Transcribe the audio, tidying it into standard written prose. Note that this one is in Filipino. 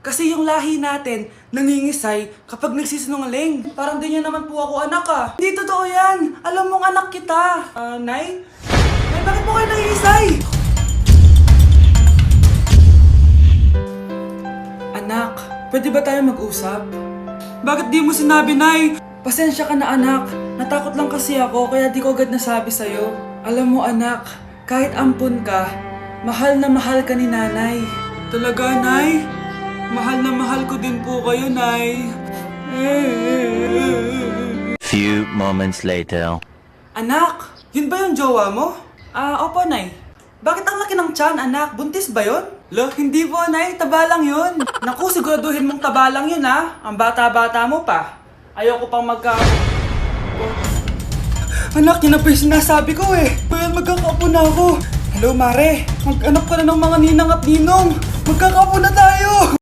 Kasi yung lahi natin, nangingisay kapag nagsisinungaling. Parang di niya naman po ako anak ah. Hindi totoo yan. Alam mong anak kita. Nay? Nay, bakit po kayo nangingisay? Anak, pwede ba tayo mag-usap? Bakit di mo sinabi, Nay? Pasensya ka na anak. Natakot lang kasi ako kaya di ko agad nasabi sa'yo. Alam mo anak, kahit ampun ka, mahal na mahal ka ni nanay. Talaga, Nay? Mahal na mahal ko din po kayo, Nay. Few moments later. Anak, yun ba yung jowa mo? Opo, Nay. Bakit ang laki ng tiyan, anak? Buntis ba yun? Lo, hindi po, Nay. Taba lang yun. Naku, siguraduhin mong taba lang yun, ha? Ang bata-bata mo pa. Ayoko pang Anak, yun na po yung sinasabi ko eh. Bayan, magkakapo na ako. Hello, Mare. Mag-anak ka na ng mga ninang at ninong. Magkakapo na tayo.